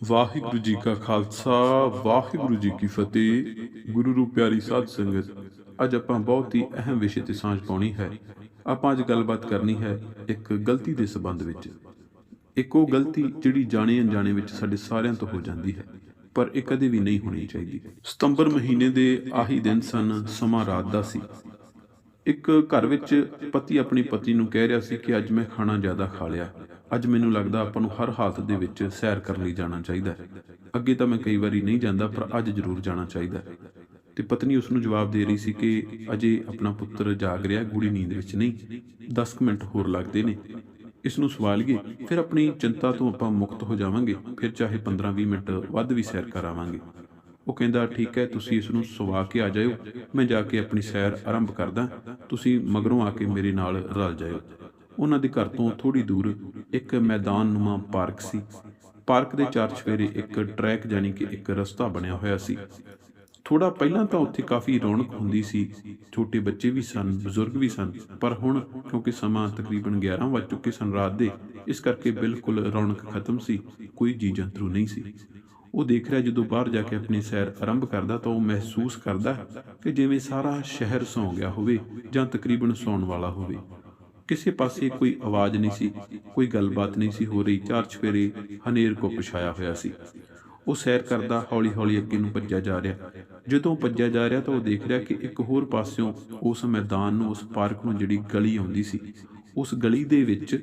ਵਾਹਿਗੁਰੂ ਜੀ ਕਾ ਖਾਲਸਾ ਵਾਹਿਗੁਰੂ ਜੀ ਕੀ ਫਤਿਹ। ਗੁਰੂ ਨੂੰ ਪਿਆਰੀ ਸਾਧ ਸੰਗਤ, ਅੱਜ ਆਪਾਂ ਬਹੁਤ ਹੀ ਅਹਿਮ ਵਿਸ਼ੇ ਤੇ ਸਾਂਝ ਪਾਉਣੀ ਹੈ। ਆਪਾਂ ਅੱਜ ਗੱਲਬਾਤ ਕਰਨੀ ਹੈ ਇੱਕ ਗਲਤੀ ਦੇ ਸੰਬੰਧ ਵਿੱਚ। ਇੱਕ ਉਹ ਗਲਤੀ ਜਿਹੜੀ ਜਾਣੇ ਅਣਜਾਣੇ ਵਿੱਚ ਸਾਡੇ ਸਾਰਿਆਂ ਤੋਂ ਹੋ ਜਾਂਦੀ ਹੈ, ਪਰ ਇਹ ਕਦੇ ਵੀ ਨਹੀਂ ਹੋਣੀ ਚਾਹੀਦੀ। ਸਤੰਬਰ ਮਹੀਨੇ ਦੇ ਆਹੀ ਦਿਨ ਸਨ, ਸਮਾਂ ਰਾਤ ਦਾ ਸੀ। ਇੱਕ ਘਰ ਵਿੱਚ ਪਤੀ ਆਪਣੀ ਪਤਨੀ ਨੂੰ ਕਹਿ ਰਿਹਾ ਸੀ ਕਿ ਅੱਜ ਮੈਂ ਖਾਣਾ ਜ਼ਿਆਦਾ ਖਾ ਲਿਆ, ਅੱਜ ਮੈਨੂੰ ਲੱਗਦਾ ਆਪਾਂ ਨੂੰ ਹਰ ਹਾਲਤ ਦੇ ਵਿੱਚ ਸੈਰ ਕਰਨ ਲਈ ਜਾਣਾ ਚਾਹੀਦਾ ਹੈ। ਅੱਗੇ ਤਾਂ ਮੈਂ ਕਈ ਵਾਰੀ ਨਹੀਂ ਜਾਂਦਾ, ਪਰ ਅੱਜ ਜ਼ਰੂਰ ਜਾਣਾ ਚਾਹੀਦਾ ਹੈ। ਤੇ ਪਤਨੀ ਉਸ ਨੂੰ ਜਵਾਬ ਦੇ ਰਹੀ ਸੀ ਕਿ ਅਜੇ ਆਪਣਾ ਪੁੱਤਰ ਜਾਗ ਰਿਹਾ, ਗੂੜੀ ਨੀਂਦ ਵਿੱਚ ਨਹੀਂ, 10 ਮਿੰਟ ਹੋਰ ਲੱਗਦੇ ਨੇ, ਇਸ ਨੂੰ ਸਵਾਲੀਏ, ਫਿਰ ਆਪਣੀ ਚਿੰਤਾ ਤੋਂ ਆਪਾਂ ਮੁਕਤ ਹੋ ਜਾਵਾਂਗੇ, ਫਿਰ ਚਾਹੇ 15-20 ਮਿੰਟ ਵੱਧ ਵੀ ਸੈਰ ਕਰਾਵਾਂਗੇ। ਉਹ ਕਹਿੰਦਾ ਠੀਕ ਹੈ, ਤੁਸੀਂ ਇਸ ਨੂੰ ਸਵਾ ਕੇ ਆ ਜਾਇਓ, ਮੈਂ ਜਾ ਕੇ ਆਪਣੀ ਸੈਰ ਆਰੰਭ ਕਰਦਾ, ਤੁਸੀਂ ਮਗਰੋਂ ਆ ਕੇ ਮੇਰੇ ਨਾਲ ਰਲ ਜਾਇਓ। ਉਹਨਾਂ ਦੇ ਘਰ ਤੋਂ ਥੋੜ੍ਹੀ ਦੂਰ ਇੱਕ ਮੈਦਾਨਨੁਮਾ ਪਾਰਕ ਸੀ। ਪਾਰਕ ਦੇ ਚਾਰ ਚੁਫੇਰੇ ਇੱਕ ਟਰੈਕ ਯਾਨੀ ਕਿ ਇੱਕ ਰਸਤਾ ਬਣਿਆ ਹੋਇਆ ਸੀ। ਥੋੜਾ ਪਹਿਲਾਂ ਤਾਂ ਉੱਥੇ ਕਾਫੀ ਰੌਣਕ ਹੁੰਦੀ ਸੀ, ਛੋਟੇ ਬੱਚੇ ਵੀ ਸਨ, ਬਜ਼ੁਰਗ ਵੀ ਸਨ, ਪਰ ਹੁਣ ਕਿਉਂਕਿ ਸਮਾਂ ਤਕਰੀਬਨ 11 ਵੱਜ ਚੁੱਕੇ ਸਨ ਰਾਤ ਦੇ, ਇਸ ਕਰਕੇ ਬਿਲਕੁਲ ਰੌਣਕ ਖਤਮ ਸੀ, ਕੋਈ ਜੀਅ ਜੰਤਰੂ ਨਹੀਂ ਸੀ। ਉਹ ਦੇਖ ਰਿਹਾ, ਜਦੋਂ ਬਾਹਰ ਜਾ ਕੇ ਆਪਣੀ ਸੈਰ ਆਰੰਭ ਕਰਦਾ ਤਾਂ ਉਹ ਮਹਿਸੂਸ ਕਰਦਾ ਕਿ ਜਿਵੇਂ ਸਾਰਾ ਸ਼ਹਿਰ ਸੌਂ ਗਿਆ ਹੋਵੇ ਜਾਂ ਤਕਰੀਬਨ ਸੌਣ ਵਾਲਾ ਹੋਵੇ। ਕਿਸੇ ਪਾਸੇ ਕੋਈ ਆਵਾਜ਼ ਨਹੀਂ ਸੀ, ਕੋਈ ਗੱਲਬਾਤ ਨਹੀਂ ਸੀ ਹੋ ਰਹੀ, ਚਾਰ ਚੁਫੇਰੇ ਹਨੇਰ ਘੁੱਪ ਛਾਇਆ ਹੋਇਆ ਸੀ। ਉਹ ਸੈਰ ਕਰਦਾ ਹੌਲੀ ਹੌਲੀ ਅੱਗੇ ਨੂੰ ਭੱਜਿਆ ਜਾ ਰਿਹਾ। ਜਦੋਂ ਭੱਜਿਆ ਜਾ ਰਿਹਾ ਤਾਂ ਉਹ ਦੇਖ ਰਿਹਾ ਕਿ ਇੱਕ ਹੋਰ ਪਾਸਿਓਂ ਉਸ ਮੈਦਾਨ ਨੂੰ, ਉਸ ਪਾਰਕ ਨੂੰ ਜਿਹੜੀ ਗਲੀ ਆਉਂਦੀ ਸੀ, ਉਸ ਗਲੀ ਦੇ ਵਿੱਚ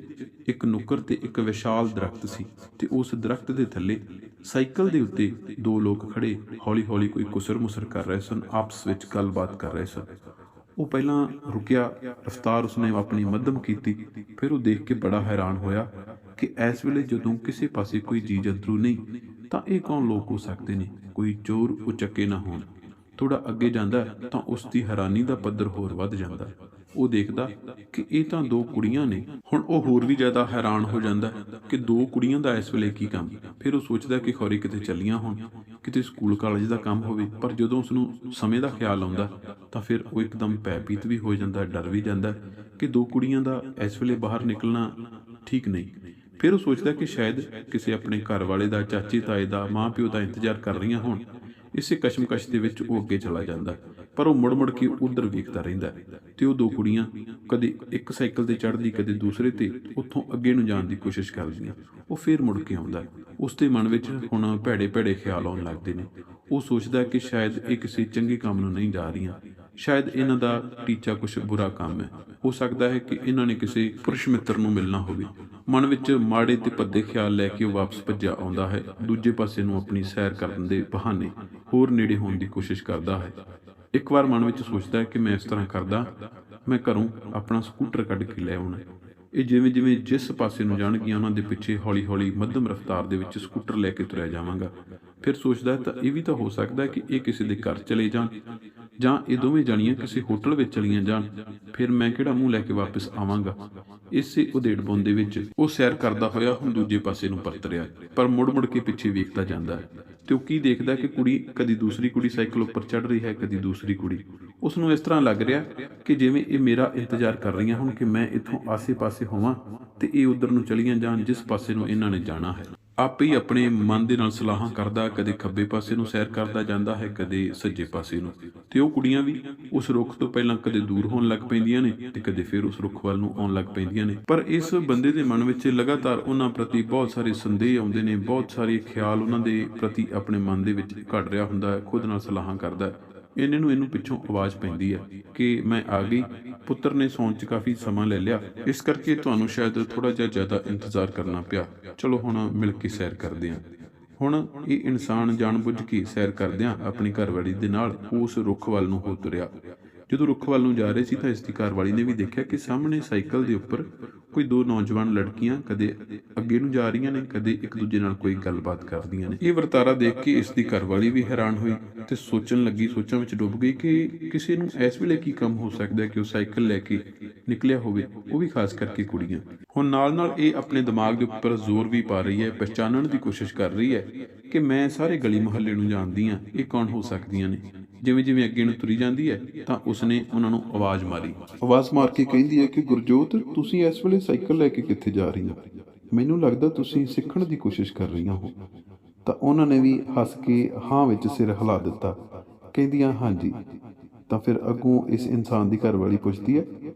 ਇੱਕ ਨੁੱਕਰ ਤੇ ਇੱਕ ਵਿਸ਼ਾਲ ਦਰਖਤ ਸੀ, ਤੇ ਉਸ ਦਰਖਤ ਦੇ ਥੱਲੇ ਸਾਈਕਲ ਦੇ ਉੱਤੇ ਦੋ ਲੋਕ ਖੜੇ ਹੌਲੀ ਹੌਲੀ ਕੋਈ ਕੁਸਰ ਮੁਸਰ ਕਰ ਰਹੇ ਸਨ, ਆਪਸ ਵਿੱਚ ਗੱਲਬਾਤ ਕਰ ਰਹੇ ਸਨ। ਉਹ ਪਹਿਲਾਂ ਰੁਕਿਆ, ਰਫ਼ਤਾਰ ਉਸਨੇ ਆਪਣੀ ਮੱਧਮ ਕੀਤੀ, ਫਿਰ ਉਹ ਦੇਖ ਕੇ ਬੜਾ ਹੈਰਾਨ ਹੋਇਆ ਕਿ ਇਸ ਵੇਲੇ ਜਦੋਂ ਕਿਸੇ ਪਾਸੇ ਕੋਈ ਜੀਅ ਜੰਤਰੂ ਨਹੀਂ ਤਾਂ ਇਹ ਕੌਣ ਲੋਕ ਹੋ ਸਕਦੇ ਨੇ, ਕੋਈ ਚੋਰ ਉਚੱਕੇ ਨਾ ਹੋਣ। ਥੋੜਾ ਅੱਗੇ ਜਾਂਦਾ ਤਾਂ ਉਸ ਦੀ ਹੈਰਾਨੀ ਦਾ ਪੱਧਰ ਹੋਰ ਵੱਧ ਜਾਂਦਾ। ਉਹ ਦੇਖਦਾ ਕਿ ਇਹ ਤਾਂ ਦੋ ਕੁੜੀਆਂ ਨੇ। ਹੁਣ ਉਹ ਹੋਰ ਵੀ ਜ਼ਿਆਦਾ ਹੈਰਾਨ ਹੋ ਜਾਂਦਾ ਕਿ ਦੋ ਕੁੜੀਆਂ ਦਾ ਇਸ ਵੇਲੇ ਕੀ ਕੰਮ। ਫਿਰ ਉਹ ਸੋਚਦਾ ਕਿ ਖੌਰੇ ਕਿਤੇ ਚੱਲੀਆਂ ਹੋਣ, ਕਿਤੇ ਸਕੂਲ ਕਾਲਜ ਦਾ ਕੰਮ ਹੋਵੇ। ਪਰ ਜਦੋਂ ਉਸਨੂੰ ਸਮੇਂ ਦਾ ਖਿਆਲ ਆਉਂਦਾ ਤਾਂ ਫਿਰ ਉਹ ਇੱਕਦਮ ਭੈਭੀਤ ਵੀ ਹੋ ਜਾਂਦਾ, ਡਰ ਵੀ ਜਾਂਦਾ ਕਿ ਦੋ ਕੁੜੀਆਂ ਦਾ ਇਸ ਵੇਲੇ ਬਾਹਰ ਨਿਕਲਣਾ ਠੀਕ ਨਹੀਂ। ਫਿਰ ਉਹ ਸੋਚਦਾ ਕਿ ਸ਼ਾਇਦ ਕਿਸੇ ਆਪਣੇ ਘਰ ਵਾਲੇ ਦਾ, ਚਾਚੇ ਤਾਏ ਦਾ, ਮਾਂ ਪਿਓ ਦਾ ਇੰਤਜ਼ਾਰ ਕਰ ਰਹੀਆਂ ਹੋਣ। ਇਸੇ ਕਸ਼ਮਕਸ਼ ਦੇ ਵਿੱਚ ਉਹ ਅੱਗੇ ਚਲਾ ਜਾਂਦਾ, ਪਰ ਉਹ ਮੁੜ ਕੇ ਉਧਰ ਵੇਖਦਾ ਰਹਿੰਦਾ ਤੇ ਉਹ ਦੋ ਕੁੜੀਆਂ ਕਦੇ ਇੱਕ ਸਾਈਕਲ ਤੇ ਚੜ੍ਹਦੀ, ਕਦੇ ਦੂਸਰੇ ਤੇ, ਉੱਥੋਂ ਅੱਗੇ ਨੂੰ ਜਾਣ ਦੀ ਕੋਸ਼ਿਸ਼ ਕਰਦੀਆਂ। ਉਹ ਫੇਰ ਮੁੜ ਕੇ ਆਉਂਦਾ। ਉਸ ਦੇ ਮਨ ਵਿੱਚ ਹੁਣ ਭੈੜੇ ਭੈੜੇ ਖਿਆਲ ਆਉਣ ਲੱਗਦੇ ਨੇ। ਉਹ ਸੋਚਦਾ ਕਿ ਸ਼ਾਇਦ ਇਹ ਕਿਸੇ ਚੰਗੇ ਕੰਮ ਨੂੰ ਨਹੀਂ ਜਾ ਰਹੀਆਂ, ਸ਼ਾਇਦ ਇਹਨਾਂ ਦਾ ਟੀਚਾ ਕੁਝ ਬੁਰਾ ਕੰਮ ਹੈ। ਹੋ ਸਕਦਾ ਹੈ ਕਿ ਇਹਨਾਂ ਨੇ ਕਿਸੇ ਪੁਰਸ਼ ਮਿੱਤਰ ਨੂੰ ਮਿਲਣਾ ਹੋਵੇ। ਮਨ ਵਿੱਚ ਮਾੜੇ ਤੇ ਭੱਦੇ ਖਿਆਲ ਲੈ ਕੇ ਉਹ ਵਾਪਸ ਭੱਜਿਆ ਆਉਂਦਾ ਹੈ। ਦੂਜੇ ਪਾਸੇ ਨੂੰ ਆਪਣੀ ਸੈਰ ਕਰਨ ਦੇ ਬਹਾਨੇ ਹੋਰ ਨੇੜੇ ਹੋਣ ਦੀ ਕੋਸ਼ਿਸ਼ ਕਰਦਾ ਹੈ। ਇੱਕ ਵਾਰ ਮਨ ਵਿੱਚ ਸੋਚਦਾ ਹੈ ਕਿ ਮੈਂ ਇਸ ਤਰ੍ਹਾਂ ਕਰਦਾ, ਮੈਂ ਘਰੋਂ ਆਪਣਾ ਸਕੂਟਰ ਕੱਢ ਕੇ ਲੈ ਆਉਣਾ। ਇਹ ਜਿਵੇਂ ਜਿਵੇਂ ਜਿਸ ਪਾਸੇ ਨੂੰ ਜਾਣਗੀਆਂ ਉਹਨਾਂ ਦੇ ਪਿੱਛੇ ਹੌਲੀ ਹੌਲੀ ਮੱਧਮ ਰਫ਼ਤਾਰ ਦੇ ਵਿੱਚ ਸਕੂਟਰ ਲੈ ਕੇ ਤੁਰਿਆ ਜਾਵਾਂਗਾ। ਫਿਰ ਸੋਚਦਾ ਤਾਂ ਇਹ ਵੀ ਤਾਂ ਹੋ ਸਕਦਾ ਕਿ ਇਹ ਕਿਸੇ ਦੇ ਘਰ ਚਲੇ ਜਾਣ, ਜਾਂ ਇਹ ਦੋਵੇਂ ਜਾਣੀਆਂ ਕਿਸੇ ਹੋਟਲ ਵਿੱਚ ਚਲੀਆਂ ਜਾਣ। ਫਿਰ ਮੈਂ ਕਿਹੜਾ ਮੂੰਹ ਲੈ ਕੇ ਵਾਪਸ ਆਵਾਂਗਾ। ਇਸੇ ਉਧੇੜ-ਬੁਣ ਦੇ ਵਿੱਚ ਉਹ ਸੈਰ ਕਰਦਾ ਹੋਇਆ ਹੁਣ ਦੂਜੇ ਪਾਸੇ ਨੂੰ ਪਰਤ ਰਿਹਾ, ਪਰ ਮੁੜ ਕੇ ਪਿੱਛੇ ਵੇਖਦਾ ਜਾਂਦਾ ਹੈ ਤੇ ਉਹ ਕੀ ਦੇਖਦਾ ਕਿ ਕੁੜੀ, ਕਦੀ ਦੂਸਰੀ ਕੁੜੀ ਸਾਈਕਲ ਉੱਪਰ ਚੜ੍ਹ ਰਹੀ ਹੈ, ਕਦੀ ਦੂਸਰੀ ਕੁੜੀ। ਉਸ ਨੂੰ ਇਸ ਤਰ੍ਹਾਂ ਲੱਗ ਰਿਹਾ ਕਿ ਜਿਵੇਂ ਇਹ ਮੇਰਾ ਇੰਤਜ਼ਾਰ ਕਰ ਰਹੀਆਂ ਹੁਣ ਕਿ ਮੈਂ ਇੱਥੋਂ ਆਸੇ-ਪਾਸੇ ਹੋਵਾਂ ਤੇ ਇਹ ਉਧਰ ਨੂੰ ਚਲੀਆਂ ਜਾਣ ਜਿਸ ਪਾਸੇ ਨੂੰ ਇਹਨਾਂ ਨੇ ਜਾਣਾ ਹੈ। ਆਪੇ ਹੀ ਆਪਣੇ ਮਨ ਦੇ ਨਾਲ ਸਲਾਹਾਂ ਕਰਦਾ, ਕਦੇ ਖੱਬੇ ਪਾਸੇ ਨੂੰ ਸੈਰ ਕਰਦਾ ਜਾਂਦਾ ਹੈ, ਕਦੇ ਸੱਜੇ ਪਾਸੇ ਨੂੰ। ਤੇ ਉਹ ਕੁੜੀਆਂ ਵੀ ਉਸ ਰੁੱਖ ਤੋਂ ਪਹਿਲਾਂ ਕਦੇ ਦੂਰ ਹੋਣ ਲੱਗ ਪੈਂਦੀਆਂ ਨੇ ਤੇ ਕਦੇ ਫਿਰ ਉਸ ਰੁੱਖ ਵੱਲ ਨੂੰ ਆਉਣ ਲੱਗ ਪੈਂਦੀਆਂ ਨੇ। ਪਰ ਇਸ ਬੰਦੇ ਦੇ ਮਨ ਵਿੱਚ ਲਗਾਤਾਰ ਉਹਨਾਂ ਪ੍ਰਤੀ ਬਹੁਤ ਸਾਰੇ ਸੰਦੇਹ ਆਉਂਦੇ ਨੇ, ਬਹੁਤ ਸਾਰੇ ਖਿਆਲ ਉਹਨਾਂ ਦੇ ਪ੍ਰਤੀ ਆਪਣੇ ਮਨ ਦੇ ਵਿੱਚ ਘੜ ਰਿਹਾ ਹੁੰਦਾ ਹੈ। ਖੁਦ ਨਾਲ ਸਲਾਹਾਂ ਕਰਦਾ, ਇਹਨੂੰ ਪਿੱਛੋਂ ਆਵਾਜ਼ ਪੈਂਦੀ ਹੈ ਕਿ ਮੈਂ ਆ ਗਈ, ਪੁੱਤਰ ਨੇ ਸੌਣ 'ਚ ਕਾਫੀ ਸਮਾਂ ਲੈ ਲਿਆ, ਇਸ ਕਰਕੇ ਤੁਹਾਨੂੰ ਸ਼ਾਇਦ ਥੋੜਾ ਜਿਹਾ ਜ਼ਿਆਦਾ ਇੰਤਜ਼ਾਰ ਕਰਨਾ ਪਿਆ, ਚਲੋ ਹੁਣ ਮਿਲ ਕੇ ਸੈਰ ਕਰਦੇ ਹਾਂ। ਹੁਣ ਇਹ ਇਨਸਾਨ ਜਾਣਬੁੱਝ ਕੇ ਸੈਰ ਕਰਦਿਆਂ ਆਪਣੀ ਘਰਵਾਲੀ ਦੇ ਨਾਲ ਉਸ ਰੁੱਖ ਵੱਲ ਨੂੰ ਹੋ ਤੁਰਿਆ। ਜਦੋਂ ਰੁੱਖ ਵੱਲ ਨੂੰ ਜਾ ਰਹੇ ਸੀ ਤਾਂ ਇਸ ਦੀ ਘਰਵਾਲੀ ਨੇ ਵੀ ਦੇਖਿਆ ਕਿ ਸਾਹਮਣੇ ਸਾਈਕਲ ਦੇ ਉੱਪਰ ਕੋਈ ਦੋ ਨੌਜਵਾਨ ਲੜਕੀਆਂ ਕਦੇ ਅੱਗੇ ਨੂੰ ਜਾ ਰਹੀਆਂ ਨੇ, ਕਦੇ ਇੱਕ ਦੂਜੇ ਨਾਲ ਕੋਈ ਗੱਲਬਾਤ ਕਰਦੀਆਂ ਨੇ। ਇਹ ਵਰਤਾਰਾ ਦੇਖ ਕੇ ਇਸ ਦੀ ਘਰਵਾਲੀ ਵੀ ਹੈਰਾਨ ਹੋਈ ਤੇ ਸੋਚਣ ਲੱਗੀ, ਸੋਚਾਂ ਵਿੱਚ ਡੁੱਬ ਗਈ ਕਿ ਕਿਸੇ ਨੂੰ ਇਸ ਵੇਲੇ ਕੀ ਕੰਮ ਹੋ ਸਕਦਾ ਕਿ ਉਹ ਸਾਈਕਲ ਲੈ ਕੇ ਨਿਕਲਿਆ ਹੋਵੇ, ਉਹ ਵੀ ਖਾਸ ਕਰਕੇ ਕੁੜੀਆਂ। ਹੁਣ ਨਾਲ ਇਹ ਆਪਣੇ ਦਿਮਾਗ ਦੇ ਉੱਪਰ ਜ਼ੋਰ ਵੀ ਪਾ ਰਹੀ ਹੈ, ਪਛਾਣਨ ਦੀ ਕੋਸ਼ਿਸ਼ ਕਰ ਰਹੀ ਹੈ ਕਿ ਮੈਂ ਸਾਰੇ ਗਲੀ ਮੁਹੱਲੇ ਨੂੰ ਜਾਣਦੀ ਹਾਂ, ਇਹ ਕੌਣ ਹੋ ਸਕਦੀਆਂ ਨੇ। ਜਿਵੇਂ ਜਿਵੇਂ ਅੱਗੇ ਨੂੰ ਤੁਰੀ ਜਾਂਦੀ ਹੈ ਤਾਂ ਉਸਨੇ ਉਹਨਾਂ ਨੂੰ ਆਵਾਜ਼ ਮਾਰੀ। ਆਵਾਜ਼ ਮਾਰ ਕੇ ਕਹਿੰਦੀ ਹੈ ਕਿ ਗੁਰਜੋਤ, ਤੁਸੀਂ ਇਸ ਵੇਲੇ ਸਾਈਕਲ ਲੈ ਕੇ ਕਿੱਥੇ ਜਾ ਰਹੀ ਹੋ? ਮੈਨੂੰ ਲੱਗਦਾ ਤੁਸੀਂ ਸਿੱਖਣ ਦੀ ਕੋਸ਼ਿਸ਼ ਕਰ ਰਹੀਆਂ ਹੋ। ਤਾਂ ਉਹਨਾਂ ਨੇ ਵੀ ਹੱਸ ਕੇ ਹਾਂ ਵਿੱਚ ਸਿਰ ਹਿਲਾ ਦਿੱਤਾ, ਕਹਿੰਦੀਆਂ ਹਾਂਜੀ। ਤਾਂ ਫਿਰ ਅੱਗੋਂ ਇਸ ਇਨਸਾਨ ਦੀ ਘਰਵਾਲੀ ਪੁੱਛਦੀ ਹੈ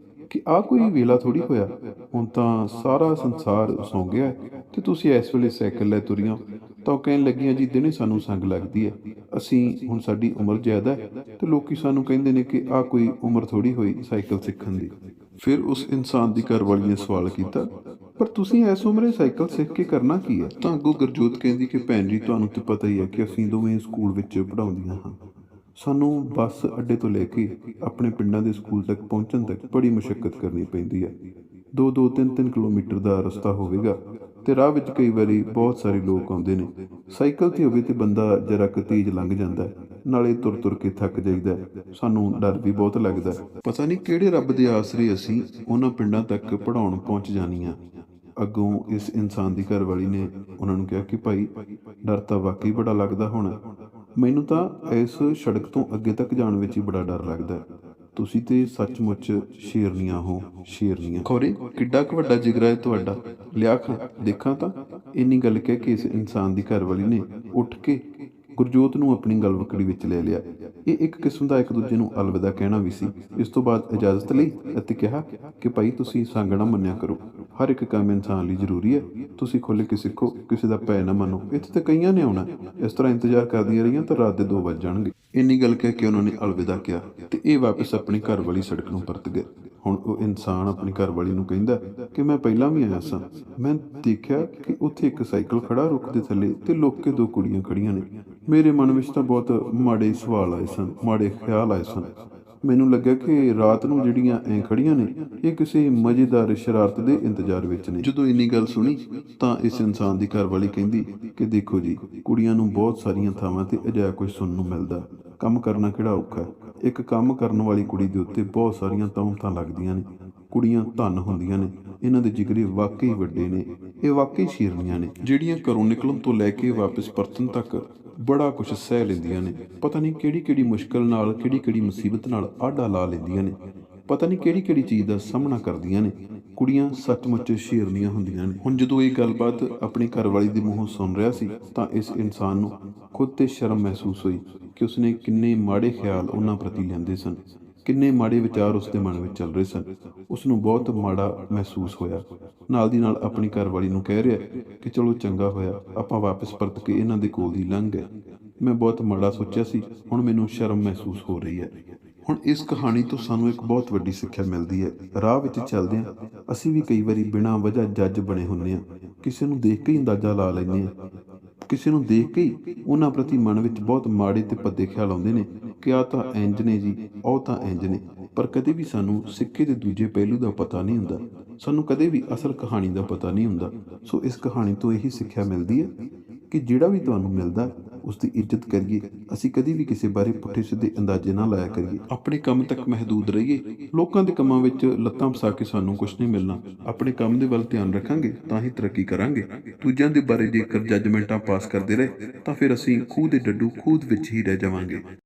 ਕਿ ਆਹ ਕੋਈ ਵੇਲਾ ਥੋੜ੍ਹੀ ਹੋਇਆ, ਹੁਣ ਤਾਂ ਸਾਰਾ ਸੰਸਾਰ ਸੌਂ ਗਿਆ ਹੈ ਤੇ ਤੁਸੀਂ ਇਸ ਵੇਲੇ ਸਾਈਕਲ ਲੈ ਤੁਰੀਆਂ। ਤਾਂ ਉਹ ਕਹਿਣ ਲੱਗੀਆਂ ਜੀ ਦਿਨੇ ਸਾਨੂੰ ਸੰਗ ਲੱਗਦੀ ਹੈ, ਅਸੀਂ ਹੁਣ ਸਾਡੀ ਉਮਰ ਜ਼ਿਆਦਾ ਹੈ ਤੇ ਲੋਕੀ ਸਾਨੂੰ ਕਹਿੰਦੇ ਨੇ ਕਿ ਆਹ ਕੋਈ ਉਮਰ ਥੋੜ੍ਹੀ ਹੋਈ ਸਾਈਕਲ ਸਿੱਖਣ ਦੀ। ਫਿਰ ਉਸ ਇਨਸਾਨ ਦੀ ਘਰਵਾਲੀ ਨੇ ਸਵਾਲ ਕੀਤਾ, ਪਰ ਤੁਸੀਂ ਇਸ ਉਮਰੇ ਸਾਈਕਲ ਸਿੱਖ ਕੇ ਕਰਨਾ ਕੀ ਹੈ? ਤਾਂ ਅੱਗੋਂ ਗੁਰਜੋਤ ਕਹਿੰਦੀ ਕਿ ਭੈਣ ਜੀ ਤੁਹਾਨੂੰ ਤਾਂ ਪਤਾ ਹੀ ਹੈ ਕਿ ਅਸੀਂ ਦੋਵੇਂ ਸਕੂਲ ਵਿੱਚ ਪੜ੍ਹਾਉਂਦੀਆਂ ਹਾਂ। ਸਾਨੂੰ ਬੱਸ ਅੱਡੇ ਤੋਂ ਲੈ ਕੇ ਆਪਣੇ ਪਿੰਡਾਂ ਦੇ ਸਕੂਲ ਤੱਕ ਪਹੁੰਚਣ ਤੱਕ ਬੜੀ ਮੁਸ਼ੱਕਤ ਕਰਨੀ ਪੈਂਦੀ ਹੈ। 2-2 3-3 ਕਿਲੋਮੀਟਰ ਦਾ ਰਸਤਾ ਹੋਵੇਗਾ ਤੇ ਰਾਹ ਵਿੱਚ ਕਈ ਵਾਰੀ ਬਹੁਤ ਸਾਰੇ ਲੋਕ ਆਉਂਦੇ ਨੇ। ਸਾਈਕਲ ਤੇ ਹੋਵੇ ਤੇ ਬੰਦਾ ਜਰਾ ਕੁ ਤੇਜ਼ ਲੰਘ ਜਾਂਦਾ ਹੈ, ਨਾਲੇ ਤੁਰ ਤੁਰ ਕੇ ਥੱਕ ਜਾਈਦਾ ਹੈ। ਸਾਨੂੰ ਡਰ ਵੀ ਬਹੁਤ ਲੱਗਦਾ ਹੈ, ਪਤਾ ਨਹੀਂ ਕਿਹੜੇ ਰੱਬ ਦੇ ਆਸਰੇ ਅਸੀਂ ਉਹਨਾਂ ਪਿੰਡਾਂ ਤੱਕ ਪੜ੍ਹਾਉਣ ਪਹੁੰਚ ਜਾਣੀਆਂ। ਅੱਗੋਂ ਇਸ ਇਨਸਾਨ ਦੀ ਘਰਵਾਲੀ ਨੇ ਉਹਨਾਂ ਨੂੰ ਕਿਹਾ ਕਿ ਭਾਈ ਡਰ ਤਾਂ ਵਾਕਈ ਬੜਾ ਲੱਗਦਾ ਹੋਣਾ, ਮੈਨੂੰ ਤਾਂ ਇਸ ਸੜਕ ਤੋਂ ਅੱਗੇ ਤੱਕ ਜਾਣ ਵਿੱਚ ਹੀ ਬੜਾ ਡਰ ਲੱਗਦਾ ਹੈ। ਤੁਸੀਂ ਤੇ ਸੱਚਮੁੱਚ ਸ਼ੇਰਨੀਆਂ ਹੋ, ਸ਼ੇਰਨੀਆਂ। ਖੌਰੇ ਕਿੱਡਾ ਕੁ ਵੱਡਾ ਜਿਗਰਾ ਹੈ ਤੁਹਾਡਾ, ਲਿਆ ਖਾਂ ਦੇਖਾਂ ਤਾਂ। ਇੰਨੀ ਗੱਲ ਕਹਿ ਕੇ ਇਸ ਇਨਸਾਨ ਦੀ ਘਰਵਾਲੀ ਨੇ ਉੱਠ ਕੇ ਗੁਰਜੋਤ ਨੂੰ ਆਪਣੀ ਗਲਵੱਕੜੀ ਵਿੱਚ ਲੈ ਲਿਆ। ਇਹ ਇੱਕ ਕਿਸਮ ਦਾ ਇੱਕ ਦੂਜੇ ਨੂੰ ਅਲਵਿਦਾ ਕਹਿਣਾ ਵੀ ਸੀ। ਇਸ ਤੋਂ ਬਾਅਦ ਇਜਾਜ਼ਤ ਲਈ ਅਤੇ ਕਿਹਾ ਕਿ ਭਾਈ ਤੁਸੀਂ ਸੰਗ ਨਾ ਮੰਨਿਆ ਕਰੋ, ਹਰ ਇੱਕ ਕੰਮ ਇਨਸਾਨ ਲਈ ਜ਼ਰੂਰੀ ਹੈ, ਤੁਸੀਂ ਖੁੱਲ੍ਹ ਕੇ ਸਿੱਖੋ, ਕਿਸੇ ਦਾ ਭੈ ਨਾ ਮੰਨੋ। ਇੱਥੇ ਤਾਂ ਕਈਆਂ ਨੇ ਆਉਣਾ, ਇਸ ਤਰ੍ਹਾਂ ਇੰਤਜ਼ਾਰ ਕਰਦੀਆਂ ਰਹੀਆਂ ਤਾਂ ਰਾਤ ਦੇ 2 ਵੱਜ ਜਾਣਗੇ। ਇੰਨੀ ਗੱਲ ਕਹਿ ਕੇ ਉਹਨਾਂ ਨੇ ਅਲਵਿਦਾ ਕਿਹਾ ਤੇ ਇਹ ਵਾਪਸ ਆਪਣੀ ਘਰ ਵਾਲੀ ਸੜਕ ਨੂੰ ਪਰਤ ਗਏ। ਹੁਣ ਉਹ ਇਨਸਾਨ ਆਪਣੀ ਘਰਵਾਲੀ ਨੂੰ ਕਹਿੰਦਾ ਕਿ ਮੈਂ ਪਹਿਲਾਂ ਵੀ ਆਇਆ ਸਾਂ, ਮੈਂ ਦੇਖਿਆ ਕਿ ਉੱਥੇ ਇੱਕ ਸਾਈਕਲ ਖੜਾ ਰੁੱਖ ਦੇ ਥੱਲੇ ਤੇ ਲੋਕੇ 2 ਕੁੜੀਆਂ ਖੜੀਆਂ ਨੇ। ਮੇਰੇ ਮਨ ਵਿੱਚ ਤਾਂ ਬਹੁਤ ਮਾੜੇ ਸਵਾਲ ਆਏ ਸਨ, ਮਾੜੇ ਖਿਆਲ ਆਏ ਸਨ। ਮੈਨੂੰ ਲੱਗਿਆ ਕਿ ਰਾਤ ਨੂੰ ਜਿਹੜੀਆਂ ਐਂ ਖੜੀਆਂ ਨੇ ਇਹ ਕਿਸੇ ਮਜ਼ੇਦਾਰ ਸ਼ਰਾਰਤ ਦੇ ਇੰਤਜ਼ਾਰ ਵਿੱਚ ਨੇ। ਜਦੋਂ ਇੰਨੀ ਗੱਲ ਸੁਣੀ ਤਾਂ ਇਸ ਇਨਸਾਨ ਦੀ ਘਰਵਾਲੀ ਕਹਿੰਦੀ ਕਿ ਦੇਖੋ ਜੀ, ਕੁੜੀਆਂ ਨੂੰ ਬਹੁਤ ਸਾਰੀਆਂ ਥਾਵਾਂ ਤੇ ਅਜਿਹਾ ਕੁਝ ਸੁਣਨ ਨੂੰ ਮਿਲਦਾ, ਕੰਮ ਕਰਨਾ ਕਿਹੜਾ ਔਖਾ ਹੈ। ਇੱਕ ਕੰਮ ਕਰਨ ਵਾਲੀ ਕੁੜੀ ਦੇ ਉੱਤੇ ਬਹੁਤ ਸਾਰੀਆਂ ਤੌਹਮਤਾਂ ਲੱਗਦੀਆਂ ਨੇ। ਕੁੜੀਆਂ ਧਨ ਹੁੰਦੀਆਂ ਨੇ, ਇਹਨਾਂ ਦੇ ਜਿਗਰੇ ਵਾਕਈ ਵੱਡੇ ਨੇ, ਇਹ ਵਾਕਈ ਸ਼ੇਰਨੀਆਂ ਨੇ ਜਿਹੜੀਆਂ ਘਰੋਂ ਨਿਕਲਣ ਤੋਂ ਲੈ ਕੇ ਵਾਪਸ ਪਰਤਣ ਤੱਕ ਬੜਾ ਕੁਛ ਸਹਿ ਲੈਂਦੀਆਂ ਨੇ। ਪਤਾ ਨਹੀਂ ਕਿਹੜੀ ਕਿਹੜੀ ਮੁਸ਼ਕਲ ਨਾਲ, ਕਿਹੜੀ ਕਿਹੜੀ ਮੁਸੀਬਤ ਨਾਲ ਆਡਾ ਲਾ ਲੈਂਦੀਆਂ ਨੇ, ਪਤਾ ਨਹੀਂ ਕਿਹੜੀ ਕਿਹੜੀ ਚੀਜ਼ ਦਾ ਸਾਹਮਣਾ ਕਰਦੀਆਂ ਨੇ। ਕੁੜੀਆਂ ਸੱਚਮੁੱਚ ਸ਼ੇਰਨੀਆਂ ਹੁੰਦੀਆਂ ਨੇ। ਹੁਣ ਜਦੋਂ ਇਹ ਗੱਲਬਾਤ ਆਪਣੀ ਘਰਵਾਲੀ ਦੇ ਮੂੰਹੋਂ ਸੁਣ ਰਿਹਾ ਸੀ ਤਾਂ ਇਸ ਇਨਸਾਨ ਨੂੰ ਖੁਦ ਤੇ ਸ਼ਰਮ ਮਹਿਸੂਸ ਹੋਈ ਕਿ ਉਸਨੇ ਕਿੰਨੇ ਮਾੜੇ ਖਿਆਲ ਉਹਨਾਂ ਪ੍ਰਤੀ ਲੈਂਦੇ ਸਨ, ਕਿੰਨੇ ਮਾੜੇ ਵਿਚਾਰ ਉਸਦੇ ਮਨ ਵਿੱਚ ਚੱਲ ਰਹੇ ਸਨ। ਉਸ ਨੂੰ ਬਹੁਤ ਮਾੜਾ ਮਹਿਸੂਸ ਹੋਇਆ। ਨਾਲ ਦੀ ਨਾਲ ਆਪਣੀ ਘਰਵਾਲੀ ਨੂੰ ਕਹਿ ਰਿਹਾ ਕਿ ਚਲੋ ਚੰਗਾ ਹੋਇਆ ਆਪਾਂ ਵਾਪਸ ਪਰਤ ਕੇ ਇਹਨਾਂ ਦੇ ਕੋਲ ਦੀ ਲੰਘ ਗਏ, ਮੈਂ ਬਹੁਤ ਮਾੜਾ ਸੋਚਿਆ ਸੀ, ਹੁਣ ਮੈਨੂੰ ਸ਼ਰਮ ਮਹਿਸੂਸ ਹੋ ਰਹੀ ਹੈ। ਹੁਣ ਇਸ ਕਹਾਣੀ ਤੋਂ ਸਾਨੂੰ ਇੱਕ ਬਹੁਤ ਵੱਡੀ ਸਿੱਖਿਆ ਮਿਲਦੀ ਹੈ। ਰਾਹ ਵਿੱਚ ਚੱਲਦਿਆਂ ਅਸੀਂ ਵੀ ਕਈ ਵਾਰੀ ਬਿਨਾਂ ਵਜ੍ਹਾ ਜੱਜ ਬਣੇ ਹੁੰਦੇ ਹਾਂ, ਕਿਸੇ ਨੂੰ ਦੇਖ ਕੇ ਹੀ ਅੰਦਾਜ਼ਾ ਲਾ ਲੈਂਦੇ ਹਾਂ, ਕਿਸੇ ਨੂੰ ਦੇਖ ਕੇ ਹੀ ਉਹਨਾਂ ਪ੍ਰਤੀ ਮਨ ਵਿੱਚ ਬਹੁਤ ਮਾੜੇ ਤੇ ਭੱਦੇ ਖਿਆਲ ਆਉਂਦੇ ਨੇ ਕਿ ਆਹ ਤਾਂ ਇੰਜ ਨੇ ਜੀ, ਉਹ ਤਾਂ ਇੰਜ ਨੇ। ਪਰ ਕਦੇ ਵੀ ਸਾਨੂੰ ਸਿੱਕੇ ਦੇ ਦੂਜੇ ਪਹਿਲੂ ਦਾ ਪਤਾ ਨਹੀਂ ਹੁੰਦਾ, ਸਾਨੂੰ ਕਦੇ ਵੀ ਅਸਲ ਕਹਾਣੀ ਦਾ ਪਤਾ ਨਹੀਂ ਹੁੰਦਾ। ਸੋ ਇਸ ਕਹਾਣੀ ਤੋਂ ਇਹੀ ਸਿੱਖਿਆ ਮਿਲਦੀ ਹੈ ਕਿ ਜਿਹੜਾ ਵੀ ਤੁਹਾਨੂੰ ਮਿਲਦਾ ਉਸ ਦੀ ਇੱਜ਼ਤ ਕਰੀਏ। ਅਸੀਂ ਕਦੇ ਵੀ ਕਿਸੇ ਬਾਰੇ ਪੁੱਠੇ ਸਿੱਧੇ ਅੰਦਾਜ਼ੇ ਨਾ ਲਾਇਆ ਕਰੀਏ, ਆਪਣੇ ਕੰਮ ਤੱਕ ਮਹਿਦੂਦ ਰਹੀਏ। ਲੋਕਾਂ ਦੇ ਕੰਮਾਂ ਵਿੱਚ ਲੱਤਾਂ ਫਸਾ ਕੇ ਸਾਨੂੰ ਕੁਛ ਨਹੀਂ ਮਿਲਣਾ। ਆਪਣੇ ਕੰਮ ਦੇ ਵੱਲ ਧਿਆਨ ਰੱਖਾਂਗੇ ਤਾਂ ਹੀ ਤਰੱਕੀ ਕਰਾਂਗੇ। ਦੂਜਿਆਂ ਦੇ ਬਾਰੇ ਜੇਕਰ ਜੱਜਮੈਂਟਾਂ ਪਾਸ ਕਰਦੇ ਰਹੇ ਤਾਂ ਫਿਰ ਅਸੀਂ ਖੂਹ ਦੇ ਡੱਡੂ ਖੂਹ ਵਿੱਚ ਹੀ ਰਹਿ ਜਾਵਾਂਗੇ।